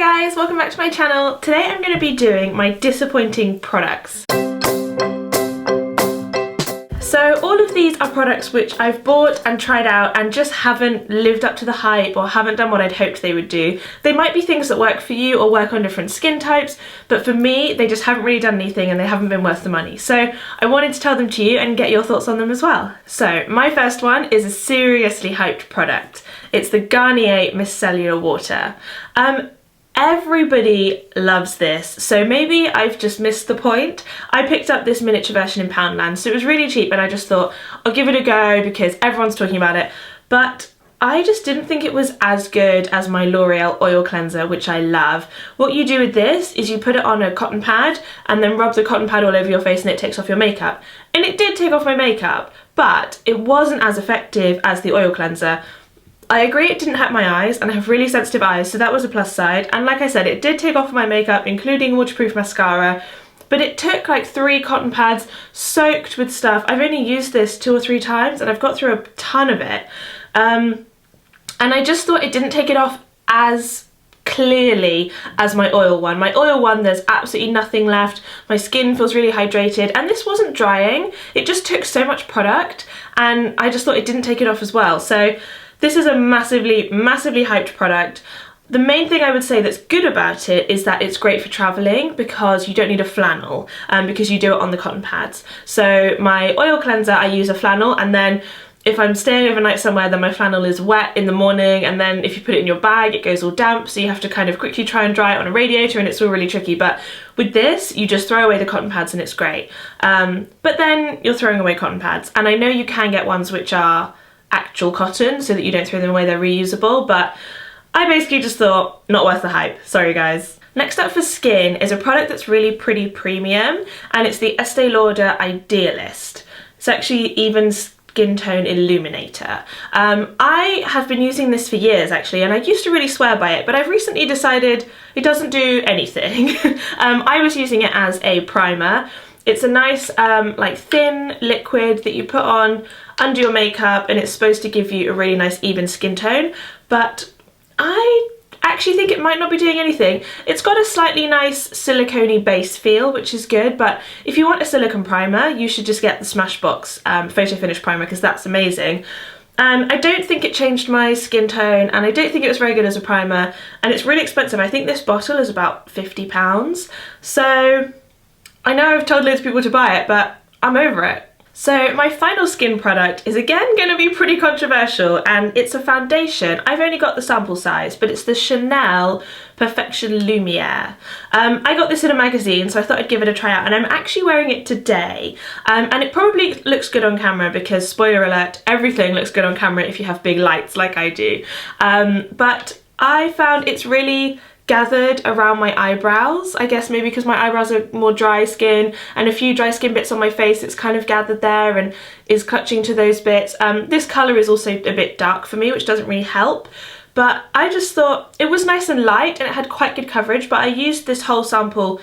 guys, welcome back to my channel. Today I'm going to be doing my disappointing products. So all of these are products which I've bought and tried out and just haven't lived up to the hype or haven't done what I'd hoped they would do. They might be things that work for you or work on different skin types, but for me they just haven't really done anything and they haven't been worth the money. So I wanted to tell them to you and get your thoughts on them as well. So my first one is a seriously hyped product. It's the Garnier Cellular water. Everybody loves this, so maybe I've just missed the point. I picked up this miniature version in Poundland, so it was really cheap and I just thought I'll give it a go because everyone's talking about it, but I just didn't think it was as good as my L'Oreal oil cleanser, which I love. What you do with this is you put it on a cotton pad and then rub the cotton pad all over your face and it takes off your makeup. And it did take off my makeup, but it wasn't as effective as the oil cleanser. I agree it didn't hurt my eyes and I have really sensitive eyes, so that was a plus side, and like I said, it did take off my makeup including waterproof mascara, but it took like 3 cotton pads soaked with stuff. I've only used this 2 or 3 times and I've got through a ton of it, and I just thought it didn't take it off as clearly as my oil one. My oil one, there's absolutely nothing left, my skin feels really hydrated, and this wasn't drying, it just took so much product and I just thought it didn't take it off as well. So this is a massively hyped product. The main thing I would say that's good about it is that it's great for traveling because you don't need a flannel because you do it on the cotton pads. So my oil cleanser, I use a flannel, and then if I'm staying overnight somewhere, then my flannel is wet in the morning, and then if you put it in your bag, it goes all damp, so you have to kind of quickly try and dry it on a radiator, and it's all really tricky. But with this, you just throw away the cotton pads and it's great. But then you're throwing away cotton pads, and I know you can get ones which are actual cotton so that you don't throw them away, they're reusable, but I basically just thought not worth the hype, sorry guys. Next up for skin is a product that's really pretty premium, and it's the Estee Lauder Idealist. It's actually even skin tone illuminator. I have been using this for years actually, and I used to really swear by it, but I've recently decided it doesn't do anything. I was using it as a primer. It's a nice like thin liquid that you put on under your makeup, and it's supposed to give you a really nice even skin tone, but I actually think it might not be doing anything. It's got a slightly nice silicone-y base feel, which is good, but if you want a silicone primer, you should just get the Smashbox Photo Finish Primer because that's amazing. I don't think it changed my skin tone, and I don't think it was very good as a primer, and it's really expensive. I think this bottle is about £50, so I know I've told loads of people to buy it, but I'm over it. So my final skin product is again going to be pretty controversial, and it's a foundation. I've only got the sample size, but it's the Chanel Perfection Lumiere. I got this in a magazine, so I thought I'd give it a try out, and I'm actually wearing it today. And it probably looks good on camera because, spoiler alert, everything looks good on camera if you have big lights like I do. But I found it's really gathered around my eyebrows. I guess maybe because my eyebrows are more dry skin, and a few dry skin bits on my face, it's kind of gathered there and is clutching to those bits. This colour is also a bit dark for me, which doesn't really help, but I just thought it was nice and light and it had quite good coverage, but I used this whole sample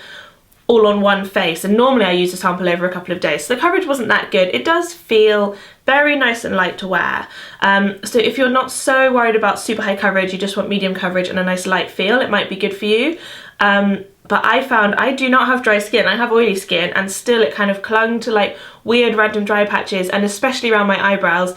all on one face, and normally I use a sample over a couple of days, so the coverage wasn't that good. It does feel very nice and light to wear, so if you're not so worried about super high coverage, you just want medium coverage and a nice light feel, it might be good for you. But I found I do not have dry skin, I have oily skin, and still it kind of clung to like weird random dry patches, and especially around my eyebrows.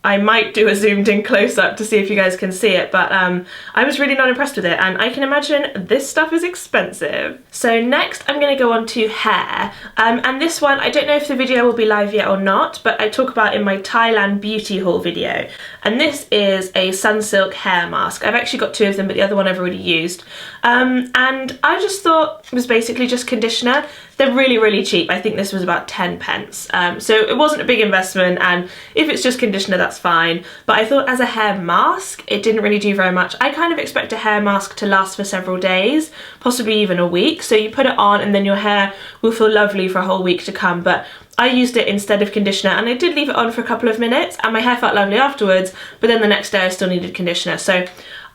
I might do a zoomed in close-up to see if you guys can see it, but I was really not impressed with it, and I can imagine this stuff is expensive. So next I'm going to go on to hair, and this one, I don't know if the video will be live yet or not, but I talk about in my Thailand beauty haul video, and this is a Sunsilk hair mask. I've actually got 2 of them, but the other one I've already used, and I just thought it was basically just conditioner. They're really cheap. I think this was about 10 pence, so it wasn't a big investment, and if it's just conditioner that's fine, but I thought as a hair mask it didn't really do very much. I kind of expect a hair mask to last for several days, possibly even a week, so you put it on and then your hair will feel lovely for a whole week to come, but I used it instead of conditioner, and I did leave it on for a couple of minutes and my hair felt lovely afterwards, but then the next day I still needed conditioner, so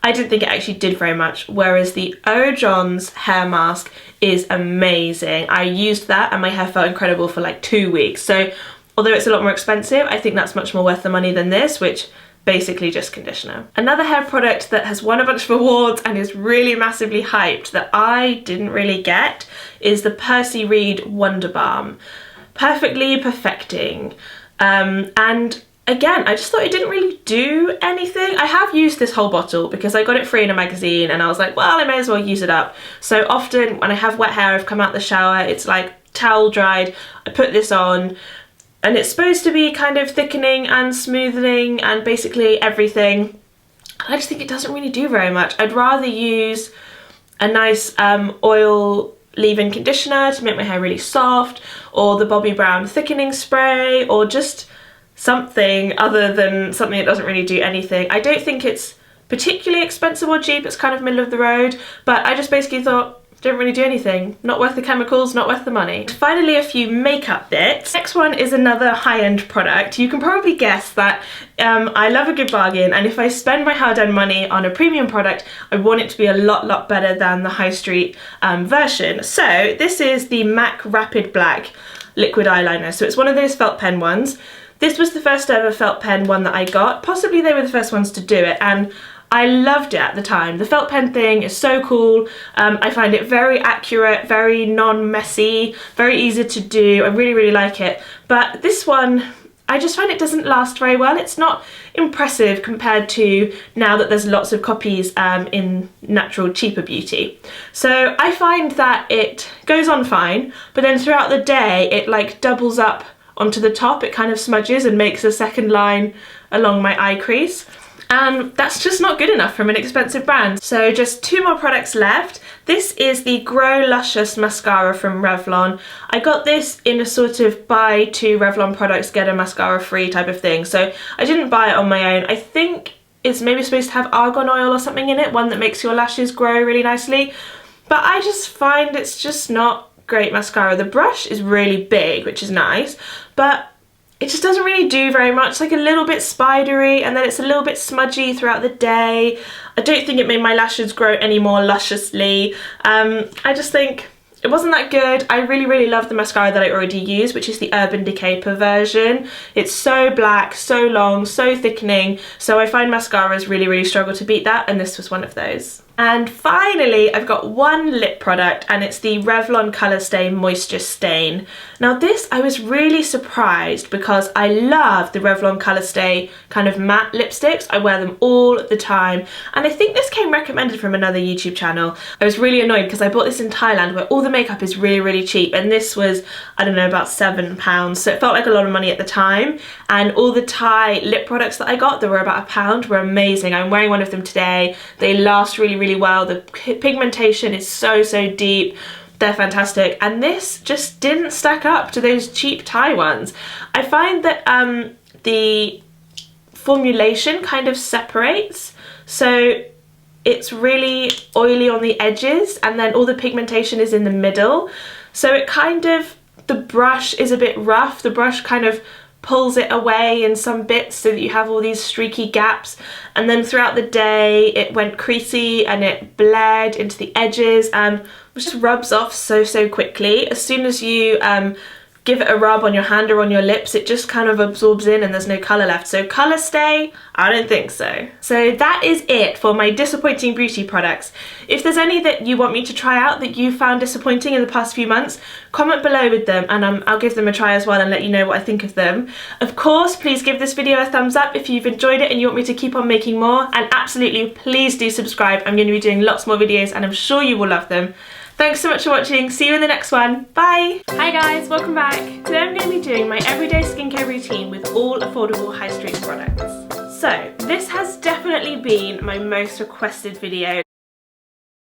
I didn't think it actually did very much, whereas the John's hair mask is amazing. I used that and my hair felt incredible for like 2 weeks, so although it's a lot more expensive, I think that's much more worth the money than this, which basically just conditioner. Another hair product that has won a bunch of awards and is really massively hyped that I didn't really get is the Percy Wonder Balm. Perfectly perfecting. And again, I just thought it didn't really do anything. I have used this whole bottle because I got it free in a magazine and I was like, well, I may as well use it up. So often when I have wet hair, I've come out the shower, it's like towel dried, I put this on, and it's supposed to be kind of thickening and smoothing and basically everything. I just think it doesn't really do very much. I'd rather use a nice oil leave-in conditioner to make my hair really soft, or the Bobbi Brown thickening spray, or just something other than something that doesn't really do anything. I don't think it's particularly expensive or cheap, it's kind of middle of the road, but I just basically thought, don't really do anything. Not worth the chemicals, not worth the money. Finally, a few makeup bits. Next one is another high-end product. You can probably guess that I love a good bargain, and if I spend my hard-earned money on a premium product, I want it to be a lot better than the high street version. So this is the MAC Rapid Black liquid eyeliner. So it's one of those felt pen ones. This was the first ever felt pen one that I got. Possibly they were the first ones to do it, and I loved it at the time. The felt pen thing is so cool. I find it very accurate, very non-messy, very easy to do. I really like it. But this one, I just find it doesn't last very well. It's not impressive compared to now that there's lots of copies in natural cheaper beauty. So I find that it goes on fine, but then throughout the day it like doubles up onto the top. It kind of smudges and makes a second line along my eye crease. And that's just not good enough from an expensive brand. So just two more products left. This is the Grow Luscious mascara from Revlon. I got this in a sort of buy two Revlon products, get a mascara free type of thing. So I didn't buy it on my own. I think it's maybe supposed to have argan oil or something in it, one that makes your lashes grow really nicely. But I just find it's just not great mascara. The brush is really big, which is nice, but it just doesn't really do very much. It's like a little bit spidery, and then it's a little bit smudgy throughout the day. I don't think it made my lashes grow any more lusciously. I just think it wasn't that good. I really love the mascara that I already use, which is the Urban Decay version. It's so black, so long, so thickening, so I find mascaras really struggle to beat that, and this was one of those. And finally, I've got one lip product, and it's the Revlon Colorstay Moisture Stain. Now this, I was really surprised because I love the Revlon Colorstay kind of matte lipsticks. I wear them all the time, and I think this came recommended from another YouTube channel. I was really annoyed because I bought this in Thailand where all the makeup is really cheap, and this was, I don't know, about £7, so it felt like a lot of money at the time. And all the Thai lip products that I got that were about £1 were amazing. I'm wearing one of them today. They last really well. The pigmentation is so deep. They're fantastic, and this just didn't stack up to those cheap Thai ones. I find that the formulation kind of separates, so it's really oily on the edges and then all the pigmentation is in the middle, so it kind of, the brush is a bit rough. The brush kind of pulls it away in some bits so that you have all these streaky gaps, and then throughout the day it went creasy and it bled into the edges and just rubs off so quickly. As soon as you give it a rub on your hand or on your lips, it just kind of absorbs in and there's no colour left. So Colorstay, I don't think so. So that is it for my disappointing beauty products. If there's any that you want me to try out that you found disappointing in the past few months, comment below with them, and I'll give them a try as well and let you know what I think of them. Of course, please give this video a thumbs up if you've enjoyed it and you want me to keep on making more, and absolutely please do subscribe. I'm going to be doing lots more videos and I'm sure you will love them. Thanks so much for watching. See you in the next one. Bye! Hi guys, welcome back. Today I'm going to be doing my everyday skincare routine with all affordable high street products. So this has definitely been my most requested video